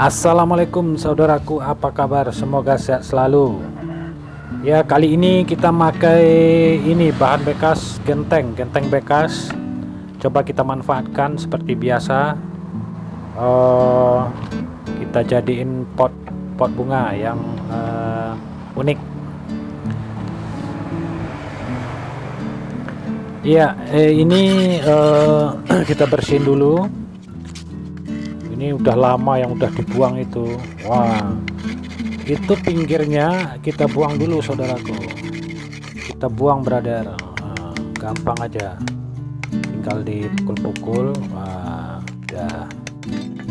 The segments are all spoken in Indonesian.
Assalamualaikum saudaraku, apa kabar? Semoga sehat selalu. Ya, kali ini kita pakai ini bahan bekas genteng bekas. Coba kita manfaatkan seperti biasa. Kita jadiin pot bunga yang unik. Ya, ini kita bersihin dulu. Ini udah lama yang udah dibuang itu. Wah, itu pinggirnya kita buang dulu saudaraku. Kita buang brother. Gampang aja, tinggal dipukul-pukul. Wah, udah,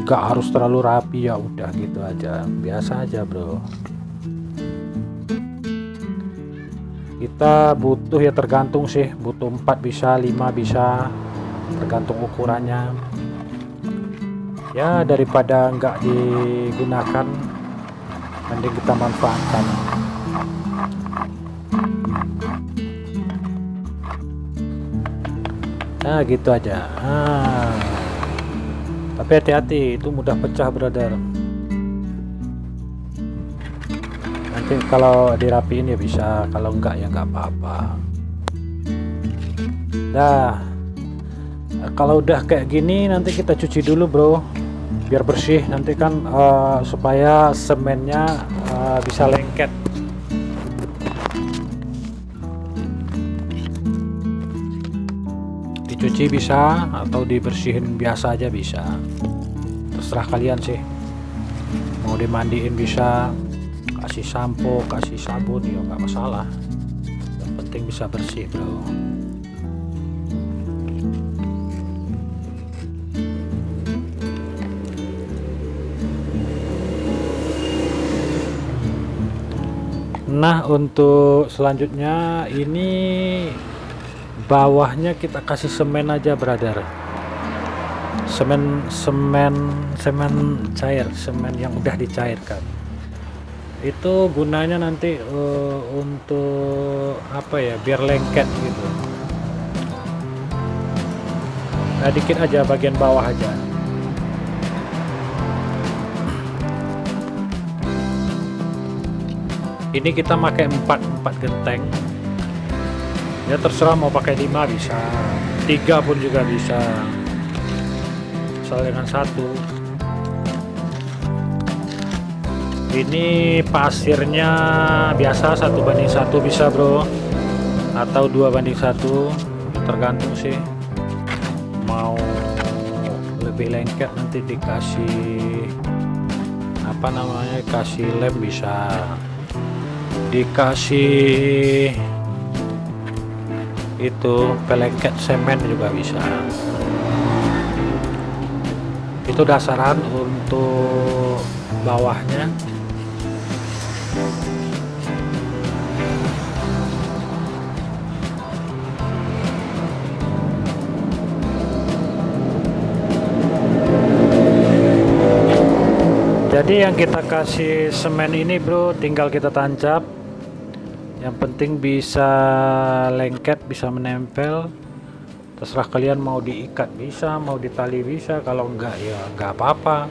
nggak harus terlalu rapi, ya udah gitu aja, biasa aja bro. Kita butuh ya, tergantung sih, butuh 4 bisa, 5 bisa, tergantung ukurannya ya. Daripada nggak digunakan, mending kita manfaatkan. Nah gitu aja. Tapi hati-hati, itu mudah pecah brother. Nanti kalau dirapiin ya bisa, kalau enggak ya nggak apa-apa. Nah, kalau udah kayak gini nanti kita cuci dulu bro, biar bersih. Nanti kan supaya semennya bisa lengket. Dicuci bisa atau dibersihin biasa aja bisa, terserah kalian sih. Mau dimandiin bisa, kasih sampo, kasih sabun ya nggak masalah, yang penting bisa bersih bro. Nah, untuk selanjutnya ini bawahnya kita kasih semen aja brother. Semen cair, semen yang udah dicairkan. Itu gunanya nanti untuk apa ya, biar lengket gitu. Nah, dikit aja bagian bawah aja. Ini kita pakai 4 genteng ya, terserah mau pakai 5 bisa, 3 pun juga bisa, asal dengan 1. Ini pasirnya biasa 1:1 bisa bro, atau 2:1, tergantung sih. Mau lebih lengket nanti dikasih apa namanya, kasih lem bisa, dikasih itu pelengket semen juga bisa. Itu dasaran untuk bawahnya. Jadi yang kita kasih semen ini bro, tinggal kita tancap. Yang penting bisa lengket, bisa menempel. Terserah kalian mau diikat bisa, mau ditali bisa. Kalau enggak ya enggak apa-apa.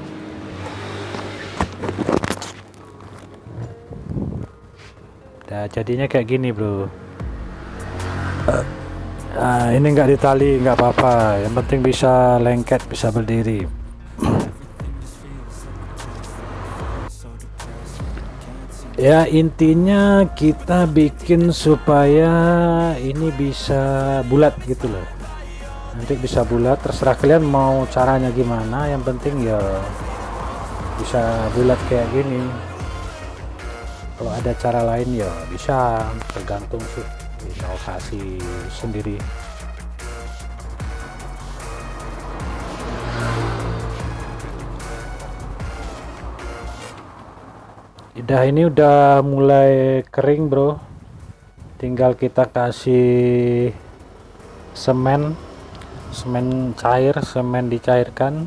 Nah, jadinya kayak gini bro. Ini enggak ditali enggak apa-apa. Yang penting bisa lengket, bisa berdiri. Ya, intinya kita bikin supaya ini bisa bulat gitu loh. Nanti bisa bulat, terserah kalian mau caranya gimana, yang penting ya bisa bulat kayak gini. Kalau ada cara lain ya bisa, tergantung sih, inovasi sendiri. Ini udah mulai kering bro, tinggal kita kasih semen cair, semen dicairkan.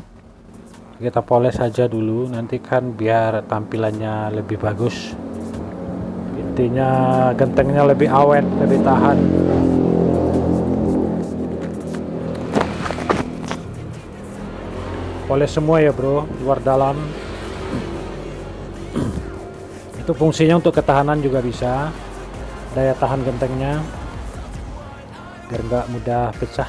Kita poles saja dulu, nanti kan biar tampilannya lebih bagus. Intinya gentengnya lebih awet, lebih tahan. Poles semua ya bro, luar dalam. Itu fungsinya untuk ketahanan juga bisa, daya tahan gentengnya biar nggak mudah pecah.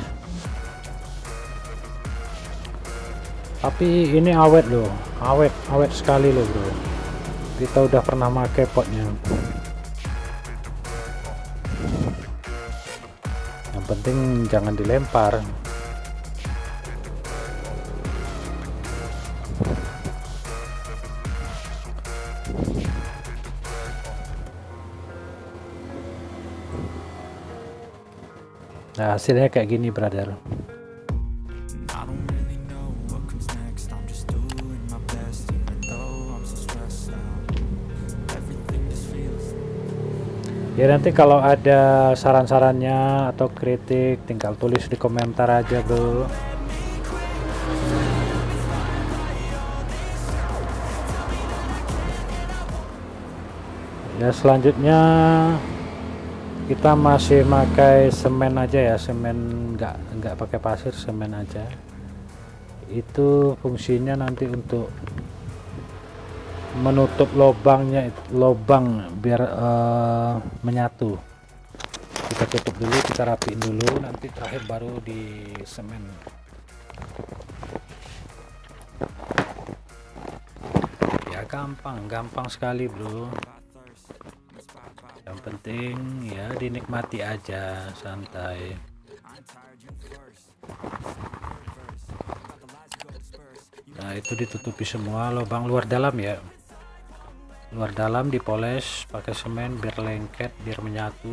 Tapi ini awet loh, awet sekali loh bro. Kita udah pernah pakai potnya. Yang penting jangan dilempar. Nah, hasilnya kayak gini, brother. Ya nanti kalau ada saran-sarannya atau kritik tinggal tulis di komentar aja bro. Ya selanjutnya kita masih pakai semen aja ya, semen nggak pakai pasir, semen aja. Itu fungsinya nanti untuk menutup lubang biar menyatu. Kita tutup dulu, kita rapiin dulu, nanti terakhir baru di semen. Ya gampang sekali bro. Yang penting ya dinikmati aja, santai. Nah itu ditutupi semua lubang luar dalam ya, luar dalam dipoles pakai semen biar lengket, biar menyatu.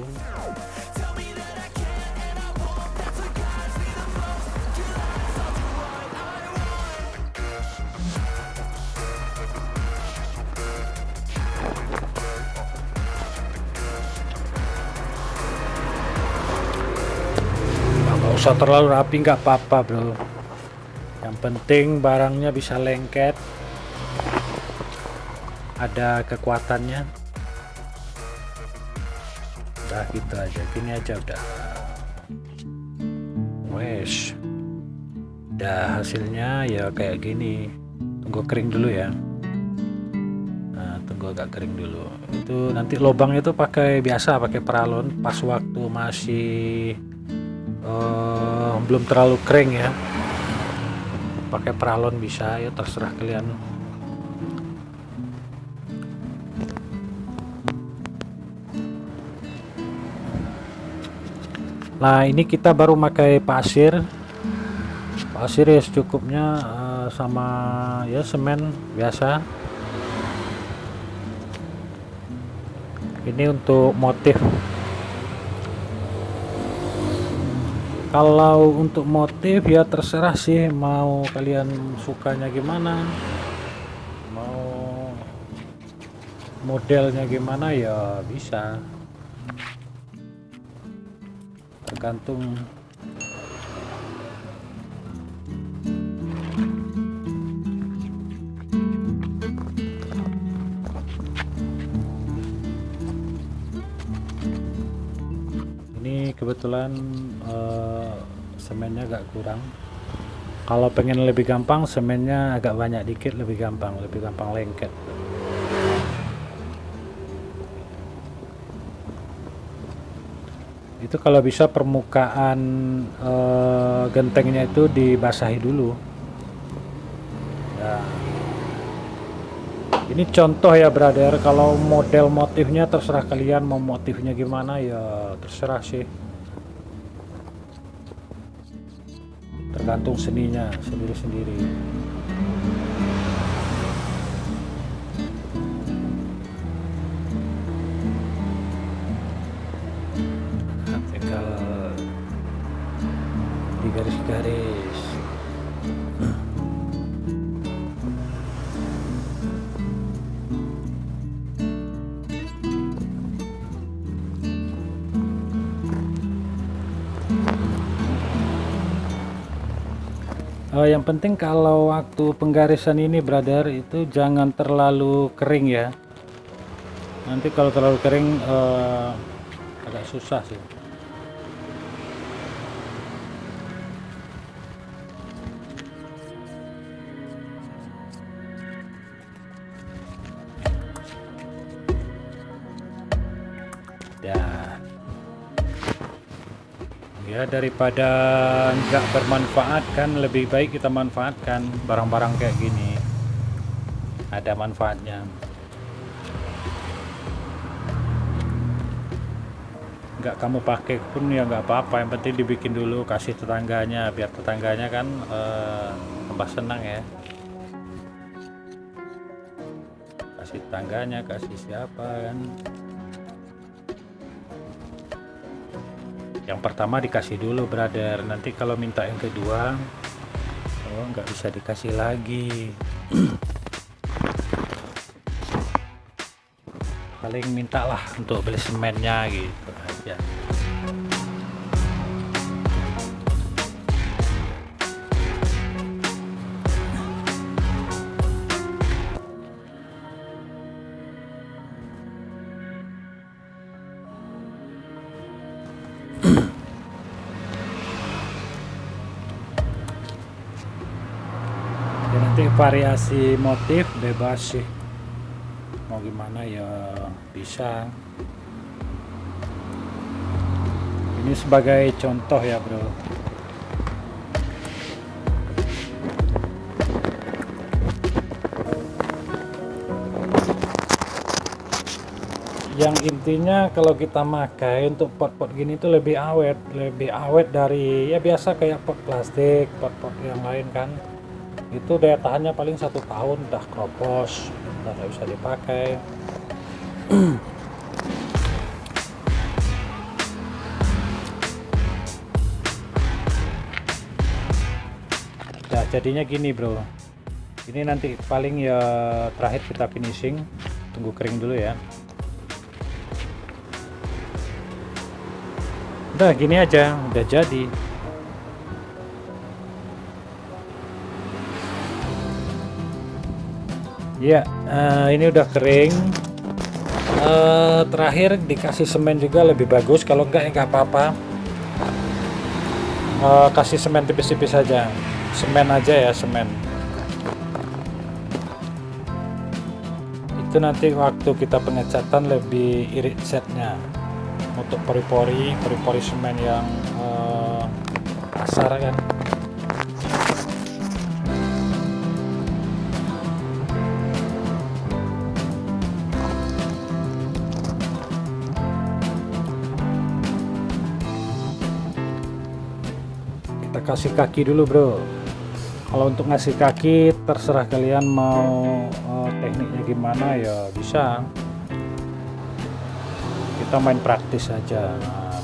Nggak usah terlalu rapi, nggak apa-apa bro, yang penting barangnya bisa lengket, ada kekuatannya. Udah gitu aja, gini aja udah. Wes udah hasilnya ya kayak gini. Tunggu kering dulu ya. Nah tunggu agak kering dulu. Itu nanti lubang itu pakai biasa, pakai paralon pas waktu masih belum terlalu kering ya. Pakai paralon bisa ya, terserah kalian. Nah ini kita baru pakai pasir ya secukupnya, sama ya semen biasa. Ini untuk motif. Kalau untuk motif ya terserah sih, mau kalian sukanya gimana, mau modelnya gimana ya bisa, tergantung. Ini kebetulan semennya agak kurang. Kalau pengen lebih gampang, semennya agak banyak dikit, lebih gampang lengket. Itu kalau bisa permukaan gentengnya itu dibasahi dulu ya. Ini contoh ya brother, kalau model motifnya terserah kalian mau motifnya gimana ya, terserah sih, tergantung seninya sendiri-sendiri. Nah, tinggal di garis-garis. Yang penting kalau waktu penggarisan ini brother itu jangan terlalu kering ya, nanti kalau terlalu kering agak susah sih. Ya daripada nggak bermanfaat kan, lebih baik kita manfaatkan barang-barang kayak gini, ada manfaatnya. Nggak kamu pakai pun ya nggak apa-apa, yang penting dibikin dulu, kasih tetangganya biar tetangganya kan tambah senang ya, kasih tetangganya, kasih siapa kan. Yang pertama dikasih dulu brother, nanti kalau minta yang kedua nggak bisa dikasih lagi. Paling mintalah untuk beli semennya gitu aja. Ya nanti variasi motif bebas sih, mau gimana ya bisa. Ini sebagai contoh ya bro. Yang intinya kalau kita pakai untuk pot-pot gini tuh lebih awet dari ya biasa kayak pot plastik, pot-pot yang lain kan. Itu daya tahannya paling 1 tahun udah kropos, udah nggak bisa dipakai. Nah jadinya gini bro, ini nanti paling ya terakhir kita finishing, tunggu kering dulu ya. Udah gini aja, udah jadi. Ya ini udah kering. Terakhir dikasih semen juga lebih bagus, kalau enggak ya nggak apa-apa. Kasih semen tipis-tipis aja, semen aja ya, semen. Itu nanti waktu kita pengecatan lebih irit setnya. Untuk pori-pori semen yang kasar kan. Kita kasih kaki dulu bro. Kalau untuk ngasih kaki terserah kalian mau tekniknya gimana ya bisa. Kita main praktis aja,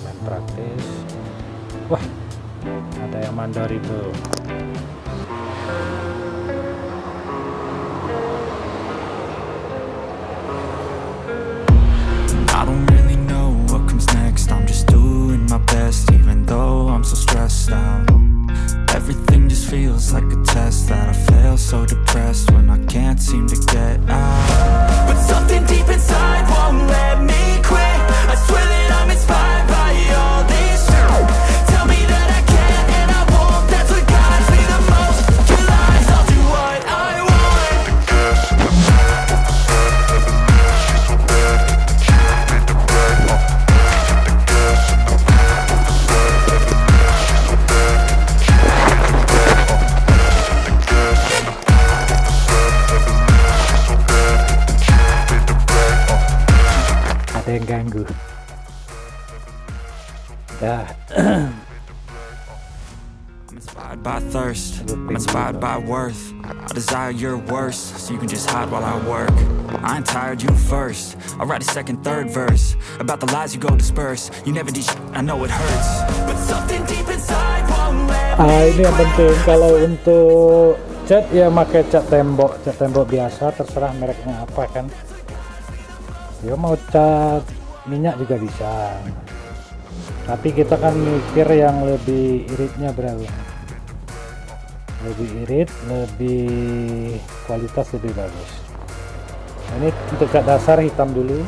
main praktis. Wah ada yang mandari bro. I don't really know what comes next. I'm just doing my best, even though I'm so stressed out. Everything just feels like a test that I fail, so depressed when I can't seem to get out. But something deep inside won't let me quit. I swear that I'm inspired by all this shit. Tell me that I can and I won't. That's what guides me the most. Your lies, I'll do what I want. Ada yang ganggu. Dah. I'm inspired by thirst, I'm inspired by worth. I desire your worst, so you can just hide while I work. I ain't tired, you first. I'll write a second, third verse about the lies you go disperse. You never did shit, I know it hurts. But something deep inside won't let me. Ini yang penting. Kalau untuk cat ya pakai cat tembok biasa, terserah mereknya apa kan. Ya mau cat minyak juga bisa, tapi kita kan mikir yang lebih iritnya bro, lebih irit, lebih kualitas lebih bagus. Nah, ini untuk cat dasar hitam dulu.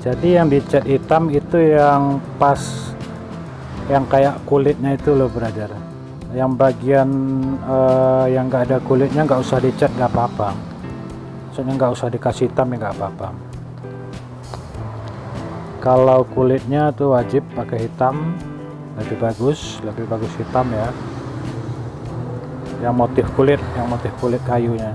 Jadi yang dicat hitam itu yang pas, yang kayak kulitnya itu loh brother. Yang bagian yang nggak ada kulitnya nggak usah dicat, nggak apa-apa. Maksudnya nggak usah dikasih hitam ya, nggak apa-apa. Kalau kulitnya tuh wajib pakai hitam, lebih bagus hitam ya. Yang motif kulit kayunya.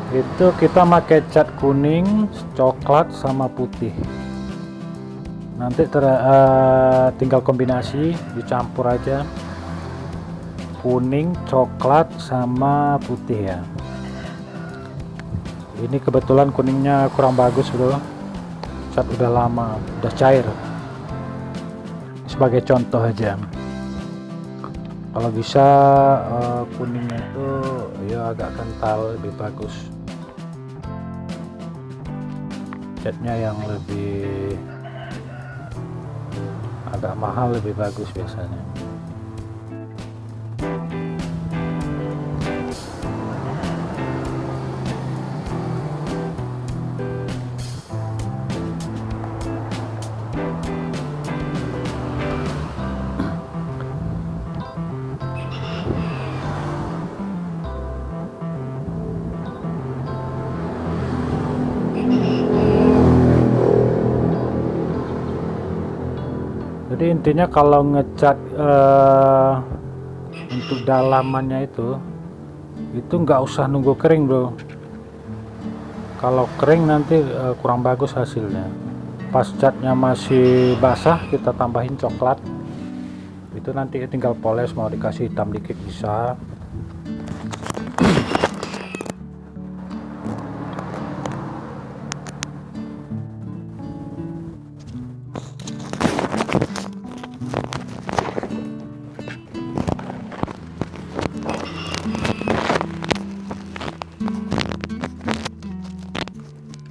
Itu kita pakai cat kuning, coklat sama putih. Nanti tinggal kombinasi, dicampur aja kuning, coklat sama putih ya. Ini kebetulan kuningnya kurang bagus bro, cat udah lama, udah cair. Sebagai contoh aja, kalau bisa kuningnya itu ya agak kental, lebih bagus. Catnya yang lebih agak mahal lebih bagus biasanya. Jadi intinya kalau ngecat untuk dalamannya itu nggak usah nunggu kering bro. Kalau kering nanti kurang bagus hasilnya. Pas catnya masih basah kita tambahin coklat, itu nanti tinggal poles, mau dikasih hitam dikit bisa.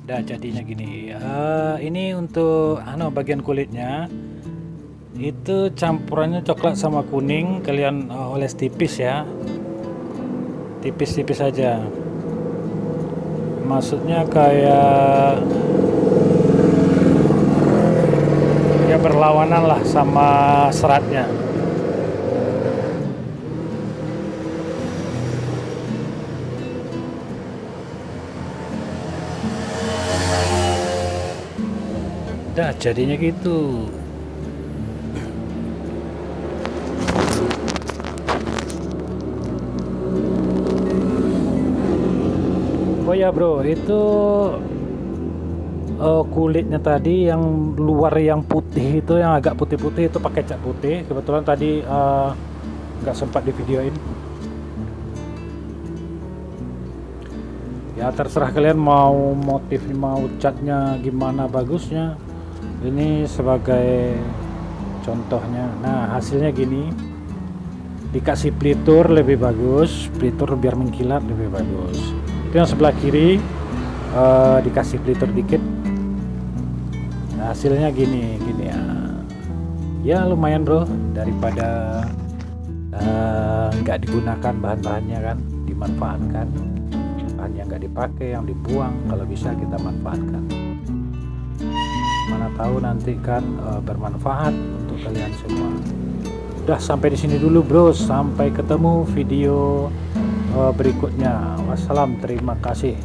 Udah jadinya gini. Ini untuk bagian kulitnya itu campurannya coklat sama kuning, kalian oles tipis ya, tipis-tipis aja. Maksudnya kayak ya berlawanan lah sama seratnya. Udah jadinya gitu. Oh ya bro, itu kulitnya tadi yang luar yang putih itu, yang agak putih-putih itu pakai cat putih. Kebetulan tadi nggak sempat di videoin. Ya terserah kalian mau motif, mau catnya gimana bagusnya. Ini sebagai contohnya. Nah hasilnya gini, dikasih pelitur lebih bagus, pelitur biar mengkilat lebih bagus. Itu yang sebelah kiri dikasih pelitur dikit. Nah, hasilnya gini ya. Ya lumayan bro, daripada nggak digunakan bahan-bahannya kan, dimanfaatkan. Bahan yang nggak dipakai, yang dibuang, kalau bisa kita manfaatkan. Mana tahu nanti kan bermanfaat untuk kalian semua. Udah sampai di sini dulu bro, sampai ketemu video berikutnya. Wassalam, terima kasih.